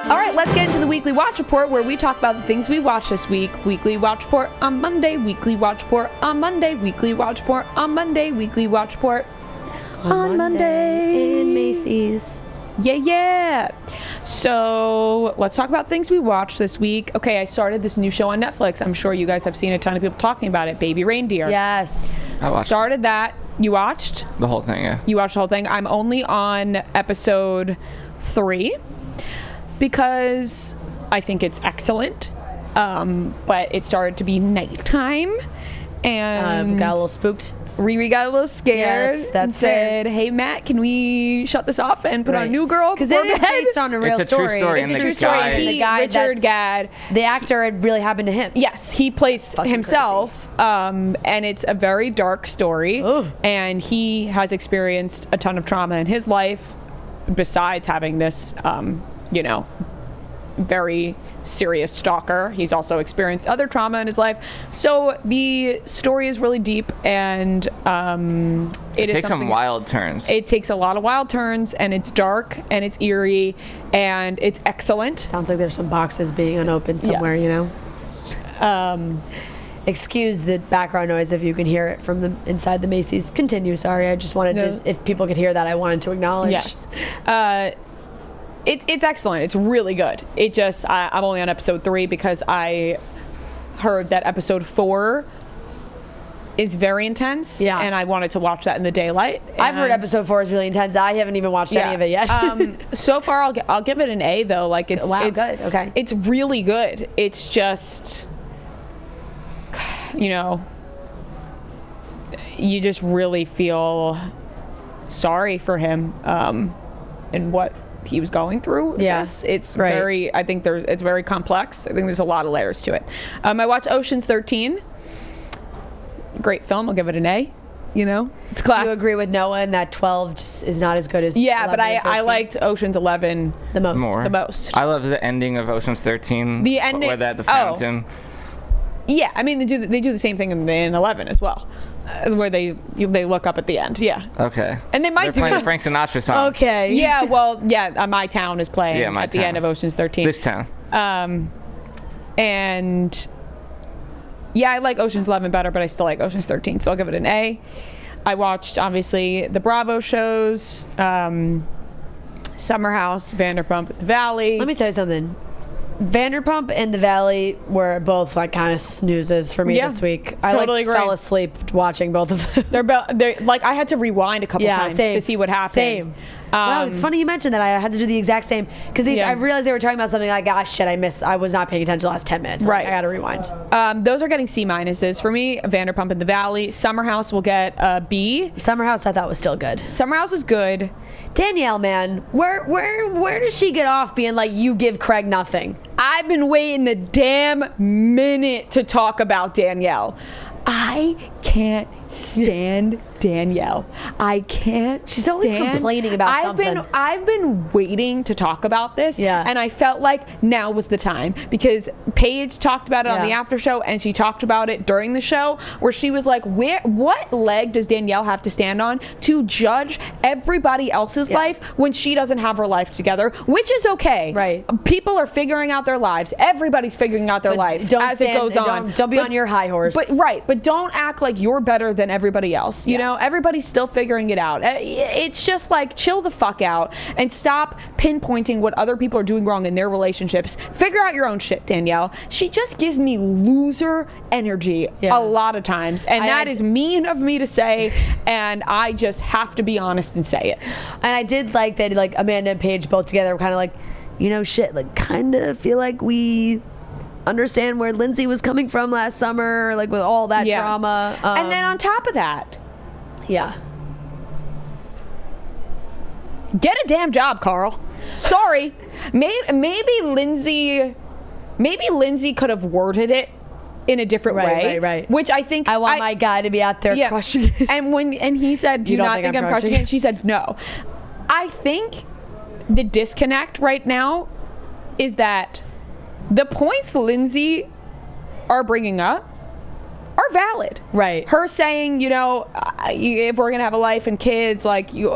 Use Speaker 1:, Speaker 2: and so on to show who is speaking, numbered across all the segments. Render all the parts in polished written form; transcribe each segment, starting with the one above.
Speaker 1: All right, let's get into the Weekly Watch Report, where we talk about the things we watched this week. Weekly Watch Report on Monday, Weekly Watch Report on Monday, Weekly Watch Report on Monday, Weekly Watch Report on Monday.
Speaker 2: In Macy's.
Speaker 1: Yeah. So let's talk about things we watched this week. Okay, I started this new show on Netflix. I'm sure you guys have seen a ton of people talking about it, Baby Reindeer.
Speaker 2: Yes.
Speaker 3: I watched
Speaker 1: Started that. You watched?
Speaker 3: the whole thing, yeah.
Speaker 1: You watched the whole thing. I'm only on episode 3 because I think it's excellent. But it started to be nighttime, and
Speaker 2: Got a little spooked.
Speaker 1: Riri got a little scared
Speaker 2: that's
Speaker 1: and said, "Hey Matt, can we shut this off and put on New Girl?"
Speaker 2: Because it is based on a real
Speaker 3: It's a true story,
Speaker 1: It's
Speaker 3: and
Speaker 1: a
Speaker 3: the
Speaker 1: true story.
Speaker 3: guy-
Speaker 1: And
Speaker 2: The guy
Speaker 1: Richard Gadd.
Speaker 2: The actor, it really happened to him.
Speaker 1: Yes, he plays
Speaker 2: Fucking
Speaker 1: himself, and it's a very dark story.
Speaker 2: Ugh.
Speaker 1: And he has experienced a ton of trauma in his life, besides having this, very serious stalker. He's also experienced other trauma in his life. So the story is really deep, and
Speaker 3: It takes some wild turns.
Speaker 1: It takes a lot of wild turns, and it's dark, and it's eerie, and it's excellent.
Speaker 2: Sounds like there's some boxes being unopened somewhere,
Speaker 1: Yes.
Speaker 2: Excuse the background noise if you can hear it from the inside the Macy's. Continue, sorry. I just wanted
Speaker 1: No.
Speaker 2: to, if people could hear that, I wanted to acknowledge.
Speaker 1: Yes. It's excellent. It's really good. It just, I'm only on episode 3 because I heard that episode 4 is very intense.
Speaker 2: Yeah.
Speaker 1: And I wanted to watch that in the daylight.
Speaker 2: I've heard
Speaker 1: And-
Speaker 2: episode 4 is really intense. I haven't even watched any of it yet.
Speaker 1: So far, I'll give it an A though. Like it's
Speaker 2: Wow,
Speaker 1: it's
Speaker 2: good. Okay.
Speaker 1: It's really good. It's just, you just really feel sorry for him and what he was going through.
Speaker 2: Yeah.
Speaker 1: It's
Speaker 2: Right.
Speaker 1: very. I think it's very complex. I think there's a lot of layers to it. I watched Ocean's 13. Great film. I'll give it an A. It's class.
Speaker 2: Do you agree with Noah in that 12 just is not as good as
Speaker 1: Yeah,
Speaker 2: 11
Speaker 1: but
Speaker 2: and
Speaker 1: I
Speaker 2: 13?
Speaker 1: liked Ocean's 11
Speaker 2: the most.
Speaker 3: More.
Speaker 1: the most.
Speaker 3: I love the ending of Ocean's 13.
Speaker 1: The ending-
Speaker 3: Where they're at the
Speaker 1: oh.
Speaker 3: fountain.
Speaker 1: Yeah, I mean they do the same thing in 11 as well, where they look up at the end. Yeah,
Speaker 3: Okay.
Speaker 1: and they might
Speaker 3: They're
Speaker 1: do
Speaker 3: playing the Frank Sinatra song.
Speaker 2: Okay.
Speaker 1: Yeah, well, yeah, My Town is playing
Speaker 3: Yeah, My
Speaker 1: at the end
Speaker 3: Town.
Speaker 1: of Ocean's 13.
Speaker 3: This town.
Speaker 1: And yeah, I like Ocean's 11 better, but I still like Ocean's 13, so I'll give it an A. I watched obviously the Bravo shows, Summer House, Vanderpump Valley.
Speaker 2: Let me tell you something. Vanderpump and The Valley were both like kind of snoozes for me
Speaker 1: Yeah,
Speaker 2: this week. I
Speaker 1: totally agree.
Speaker 2: fell asleep watching both of them.
Speaker 1: They're like I had to rewind a couple times
Speaker 2: same.
Speaker 1: to see what happened.
Speaker 2: Same. Wow, it's funny you mentioned that. I had to do the exact same because
Speaker 1: Yeah.
Speaker 2: I realized they were talking about something like, "Gosh, shit, I was not paying attention the last 10 minutes.
Speaker 1: Right.
Speaker 2: I got to rewind."
Speaker 1: Those are getting C minuses for me. Vanderpump and the Valley. Summer House will get a B.
Speaker 2: Summer House, I thought was still good.
Speaker 1: Summer House is good.
Speaker 2: Danielle, man, where does she get off being like, "You give Craig nothing"?
Speaker 1: I've been waiting a damn minute to talk about Danielle. I can't stand Danielle. I can't.
Speaker 2: She's always complaining about something.
Speaker 1: I've been waiting to talk about this.
Speaker 2: Yeah.
Speaker 1: And I felt like now was the time because Paige talked about it on the
Speaker 2: Yeah.
Speaker 1: after show, and she talked about it during the show, where she was like, what leg does Danielle have to stand on to judge everybody else's life when she doesn't have her life together, which is okay.
Speaker 2: Right.
Speaker 1: People are figuring out their lives. Everybody's figuring out their life
Speaker 2: Don't
Speaker 1: as
Speaker 2: stand,
Speaker 1: it goes on.
Speaker 2: Don't be on your high horse.
Speaker 1: But don't act like you're better than everybody else. You know, everybody's still figuring it out. It's just like chill the fuck out and stop pinpointing what other people are doing wrong in their relationships. Figure out your own shit, Danielle. She just gives me loser energy a lot of times, and that is mean of me to say, and I just have to be honest and say it.
Speaker 2: And I did like that, like Amanda and Paige both together were kind of like, shit, like kind of feel like we understand where Lindsay was coming from last summer, like with all that drama.
Speaker 1: And then on top of that, get a damn job, Carl. Sorry. Maybe Lindsay could have worded it in a different way.
Speaker 2: Right.
Speaker 1: Which I think
Speaker 2: I want my guy to be out there crushing it.
Speaker 1: And he said, "Do you not think I'm crushing it?" She said, "No." I think the disconnect right now is that the points Lindsay are bringing up are valid.
Speaker 2: Right.
Speaker 1: Her saying, if we're gonna have a life and kids, like you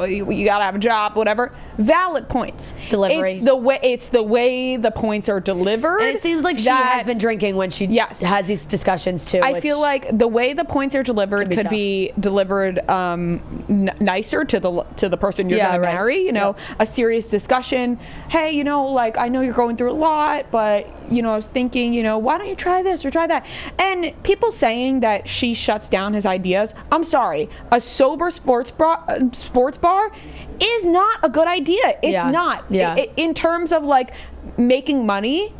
Speaker 1: gotta have a job, whatever. Valid points.
Speaker 2: Delivery.
Speaker 1: It's the way the points are delivered.
Speaker 2: And it seems like she has been drinking when she has these discussions too.
Speaker 1: I feel like the way the points are delivered could be delivered nicer to the person you're gonna marry. A serious discussion. Hey, like I know you're going through a lot, but I was thinking, why don't you try this or try that? And people saying that she shuts down his ideas. I'm sorry, a sober sports bar is not a good idea. It's not.
Speaker 2: Yeah.
Speaker 1: In terms of like making money,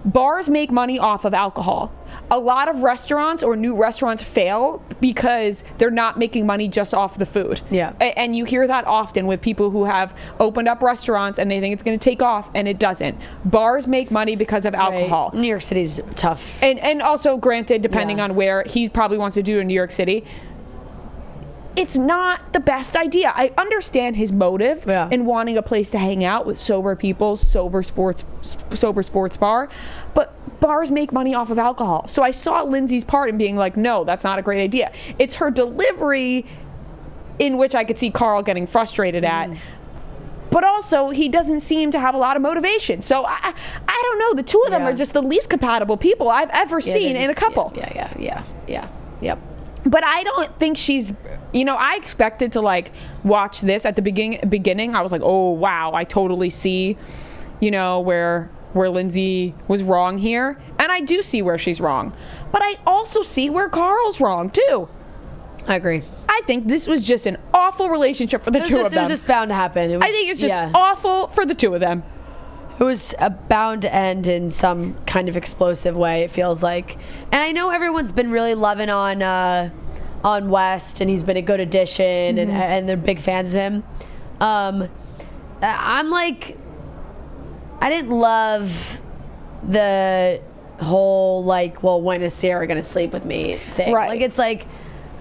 Speaker 1: bars make money off of alcohol. A lot of restaurants or new restaurants fail because they're not making money just off the food.
Speaker 2: Yeah.
Speaker 1: And you hear that often with people who have opened up restaurants and they think it's going to take off, and it doesn't. Bars make money because of alcohol.
Speaker 2: Right. New York City's tough.
Speaker 1: And also, granted, depending on where he probably wants to do in New York City, it's not the best idea. I understand his motive in wanting a place to hang out with sober people, sober sports bar, but bars make money off of alcohol. So I saw Lindsay's part in being like, no, that's not a great idea. It's her delivery in which I could see Carl getting frustrated at. But also, he doesn't seem to have a lot of motivation. So I don't know. The two of them are just the least compatible people I've ever seen in a couple.
Speaker 2: Yep.
Speaker 1: But I don't think she's, I expected to like watch this at the beginning. I was like, oh, wow, I totally see, where Lindsay was wrong here. And I do see where she's wrong. But I also see where Carl's wrong, too.
Speaker 2: I agree.
Speaker 1: I think this was just an awful relationship for the two of them.
Speaker 2: It was just bound to happen.
Speaker 1: I think it's just awful for the two of them.
Speaker 2: It was bound to end in some kind of explosive way, it feels like. And I know everyone's been really loving on West, and he's been a good addition, and they're big fans of him. I'm like, I didn't love the whole, like, well, when is Sierra going to sleep with me thing.
Speaker 1: Right.
Speaker 2: Like, it's like,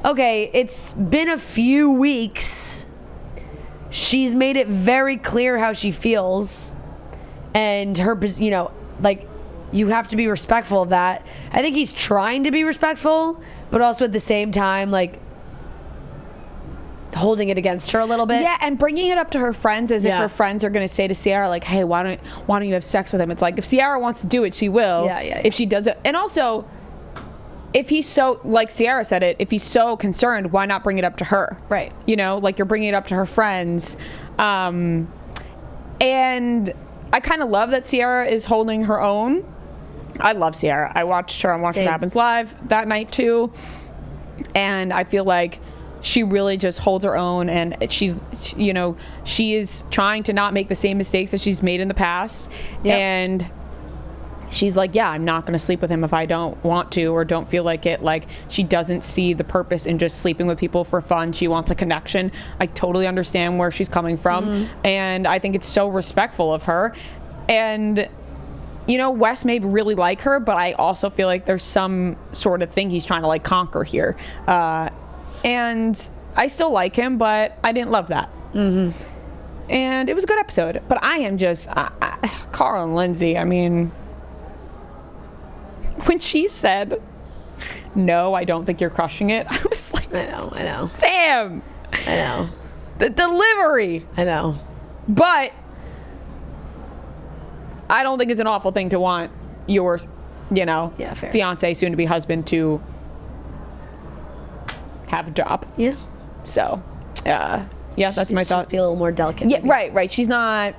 Speaker 2: okay, it's been a few weeks. She's made it very clear how she feels. And her, like, you have to be respectful of that. I think he's trying to be respectful, but also at the same time, like, holding it against her a little bit.
Speaker 1: Yeah, and bringing it up to her friends as if her friends are going to say to Sierra, like, hey, why don't you have sex with him? It's like, if Sierra wants to do it, she will.
Speaker 2: Yeah.
Speaker 1: If she does it. And also, if he's so, like Sierra said it, if he's so concerned, why not bring it up to her?
Speaker 2: Right.
Speaker 1: Like, you're bringing it up to her friends. And I kind of love that Sierra is holding her own. I love Sierra. I watched her on Watch What Happens Live that night too, and I feel like she really just holds her own, and she is trying to not make the same mistakes that she's made in the past. And she's like, yeah, I'm not going to sleep with him if I don't want to or don't feel like it. Like, she doesn't see the purpose in just sleeping with people for fun. She wants a connection. I totally understand where she's coming from, and I think it's so respectful of her. And Wes may really like her, but I also feel like there's some sort of thing he's trying to like conquer here. And I still like him, but I didn't love that. And it was a good episode. But I am just Carl and Lindsay. I mean, when she said, "No, I don't think you're crushing it," I was like,
Speaker 2: I know.
Speaker 1: Damn.
Speaker 2: I know.
Speaker 1: The delivery.
Speaker 2: I know.
Speaker 1: But I don't think it's an awful thing to want your, fiance, soon to be husband, to have a job.
Speaker 2: Yeah.
Speaker 1: So, that's my thought.
Speaker 2: Just be a little more delicate.
Speaker 1: Yeah,
Speaker 2: maybe.
Speaker 1: right. She's not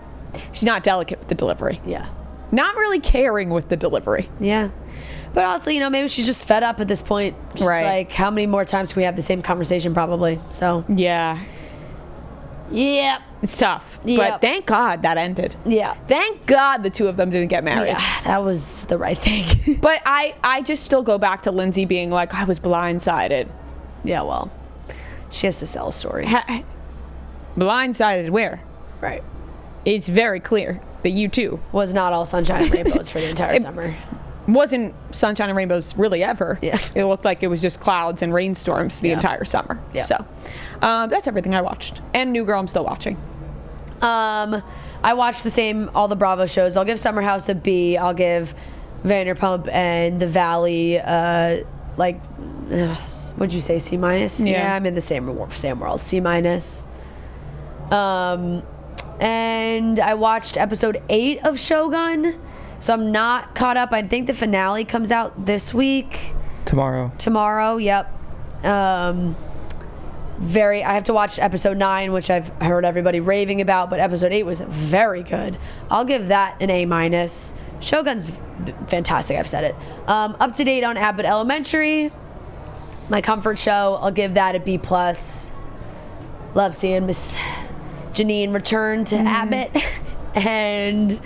Speaker 1: delicate with the delivery.
Speaker 2: Yeah.
Speaker 1: Not really caring with the delivery.
Speaker 2: Yeah. But also, maybe she's just fed up at this point. She's like, how many more times can we have the same conversation, probably? So.
Speaker 1: Yeah.
Speaker 2: Yeah.
Speaker 1: It's tough.
Speaker 2: Yep.
Speaker 1: But thank God that ended.
Speaker 2: Yeah.
Speaker 1: Thank God the two of them didn't get married.
Speaker 2: Yeah, that was the right thing.
Speaker 1: But I just still go back to Lindsay being like, I was blindsided.
Speaker 2: Yeah, well, she has to sell a story.
Speaker 1: Blindsided where?
Speaker 2: Right.
Speaker 1: It's very clear that you too.
Speaker 2: Was not all sunshine and rainbows for the entire summer.
Speaker 1: Wasn't sunshine and rainbows really ever.
Speaker 2: Yeah.
Speaker 1: It looked like it was just clouds and rainstorms the entire summer. Yeah. So that's everything I watched. And New Girl I'm still watching.
Speaker 2: I watched all the Bravo shows. I'll give Summer House a B. I'll give Vanderpump and The Valley like, what'd you say, C minus?
Speaker 1: Yeah.
Speaker 2: I'm in the same world, C minus. And I watched episode 8 of Shogun, so I'm not caught up. I think the finale comes out this week. Tomorrow, yep. I have to watch episode 9, which I've heard everybody raving about, but episode 8 was very good. I'll give that an A minus. Shogun's fantastic, I've said it. Up to date on Abbott Elementary, my comfort show. I'll give that a B plus. Love seeing Miss Janine return to Abbott. And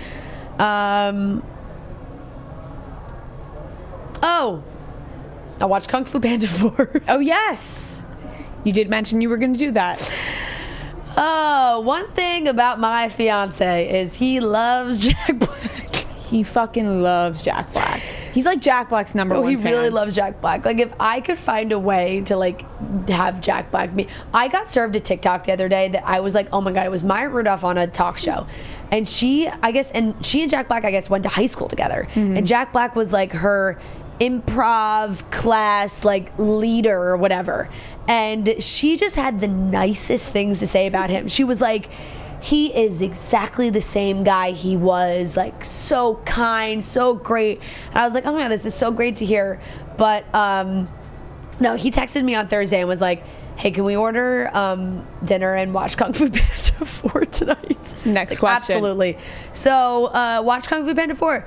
Speaker 2: I watched Kung Fu Panda 4.
Speaker 1: Oh, yes. You did mention you were going to do that.
Speaker 2: Oh, one thing about my fiance is he loves Jack Black.
Speaker 1: He fucking loves Jack Black. He's like Jack Black's number one fan.
Speaker 2: He really loves Jack Black. Like, if I could find a way to, like, have Jack Black be... I got served a TikTok the other day that I was like, oh my God, it was Maya Rudolph on a talk show. And she and Jack Black, I guess, went to high school together. And Jack Black was, like, her improv class, like, leader or whatever. And she just had the nicest things to say about him. She was like... He is exactly the same guy he was, like, so kind, so great. And I was like, oh my God, this is so great to hear. But no, he texted me on Thursday and was like, hey, can we order dinner and watch Kung Fu Panda 4 tonight?
Speaker 1: Next question.
Speaker 2: Absolutely. So watch Kung Fu Panda 4.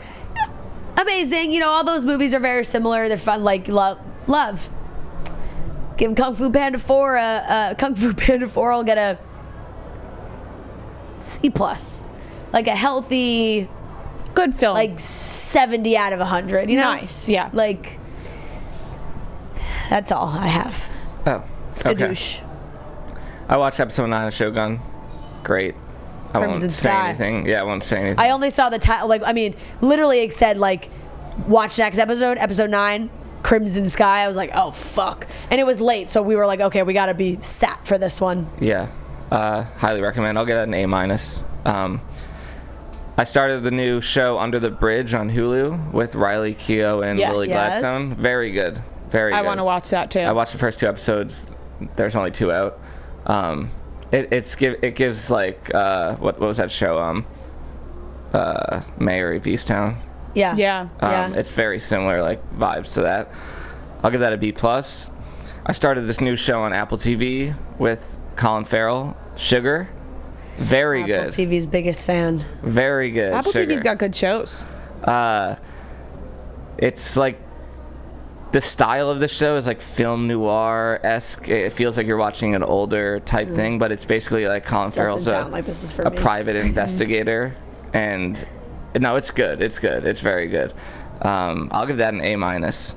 Speaker 2: Amazing. You know, all those movies are very similar. They're fun, like love. Give Kung Fu Panda 4 Kung Fu Panda 4. I'll get a C plus, like a healthy,
Speaker 1: good film,
Speaker 2: like 70 out of 100. You know,
Speaker 1: nice, yeah.
Speaker 2: Like that's all I have.
Speaker 3: Oh,
Speaker 2: Skadoosh.
Speaker 3: Okay. I watched episode 9 of Shogun. Great. I
Speaker 2: Crimson
Speaker 3: won't say
Speaker 2: Sky.
Speaker 3: anything. Yeah, I won't say anything.
Speaker 2: I only saw the title. Like, I mean, literally, it said like, watch next episode, episode 9, Crimson Sky. I was like, oh fuck, and it was late, so we were like, okay, we gotta be sat for this one.
Speaker 3: Yeah. Highly recommend. I'll give that an A minus. I started the new show Under the Bridge on Hulu with Riley Keough and
Speaker 1: Yes.
Speaker 3: Lily
Speaker 2: Yes.
Speaker 3: Gladstone. Very good. Very good.
Speaker 1: I want to watch that too.
Speaker 3: I watched the first 2 episodes. There's only 2 out. It gives like what was that show? Mayor of Easttown.
Speaker 2: Yeah.
Speaker 1: Yeah.
Speaker 3: It's very similar, like vibes to that. I'll give that a B plus. I started this new show on Apple TV with Colin Farrell, Sugar. Very good.
Speaker 2: Apple TV's biggest fan.
Speaker 3: Very good.
Speaker 1: Apple
Speaker 3: Sugar.
Speaker 1: TV's got good shows.
Speaker 3: It's like the style of the show is like film noir-esque. It feels like you're watching an older type thing, but it's basically like Colin Farrell's
Speaker 2: Doesn't sound like this is for
Speaker 3: a
Speaker 2: me.
Speaker 3: private investigator. And no, it's good. It's good. It's very good. I'll give that an A minus.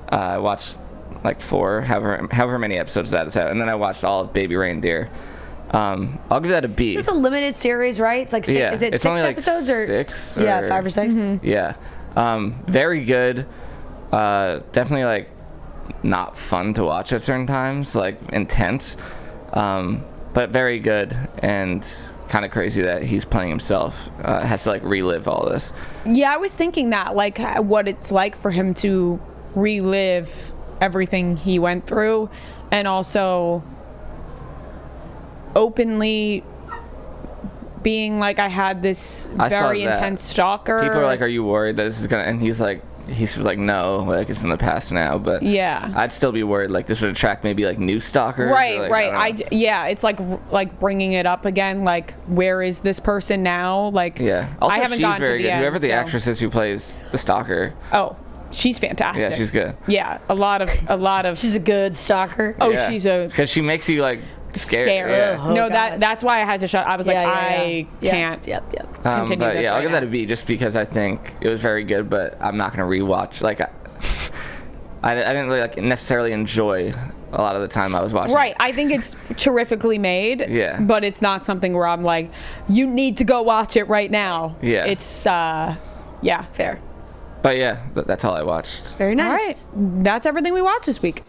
Speaker 3: I watched like 4, however many episodes that is out, and then I watched all of Baby Reindeer. I'll give that a B.
Speaker 2: This is a limited series, right? It's like 6,
Speaker 3: Yeah,
Speaker 2: is it
Speaker 3: it's
Speaker 2: 6
Speaker 3: only like
Speaker 2: episodes or
Speaker 3: 6?
Speaker 2: Yeah, 5 or 6.
Speaker 3: Yeah, very good. Definitely like not fun to watch at certain times, like intense, but very good and kind of crazy that he's playing himself. Has to like relive all this.
Speaker 1: Yeah, I was thinking that, like, what it's like for him to relive everything he went through, and also openly being like, I had this very intense stalker.
Speaker 3: People are like, are you worried that this is gonna, and he's like, no, like it's in the past now, but
Speaker 1: yeah,
Speaker 3: I'd still be worried like this would attract maybe like new stalkers.
Speaker 1: Right,
Speaker 3: like,
Speaker 1: right. Yeah, it's like bringing it up again, like, where is this person now? Like,
Speaker 3: yeah. Also,
Speaker 1: I haven't
Speaker 3: she's
Speaker 1: gotten
Speaker 3: very
Speaker 1: to the
Speaker 3: good.
Speaker 1: end,
Speaker 3: Whoever the
Speaker 1: so.
Speaker 3: actress is who plays the stalker.
Speaker 1: Oh, she's fantastic.
Speaker 3: Yeah, she's good.
Speaker 1: Yeah, a lot of
Speaker 2: She's a good stalker.
Speaker 1: Oh,
Speaker 3: Yeah.
Speaker 1: she's a
Speaker 3: because she makes you like scared.
Speaker 1: scared.
Speaker 3: Yeah.
Speaker 1: No,
Speaker 2: gosh.
Speaker 1: that's why I had to shut. I was like, I can't.
Speaker 2: Yep.
Speaker 1: Continue
Speaker 3: But
Speaker 1: this
Speaker 3: yeah, I'll
Speaker 1: right
Speaker 3: give
Speaker 1: now.
Speaker 3: that a B just because I think it was very good, but I'm not gonna rewatch. Like, I didn't really like necessarily enjoy a lot of the time I was watching.
Speaker 1: Right, I think it's terrifically made.
Speaker 3: Yeah.
Speaker 1: But it's not something where I'm like, you need to go watch it right now.
Speaker 3: Yeah.
Speaker 1: It's yeah.
Speaker 2: Fair.
Speaker 3: But yeah, that's all I watched.
Speaker 2: Very
Speaker 1: All
Speaker 2: nice.
Speaker 1: right, that's everything we watched this week.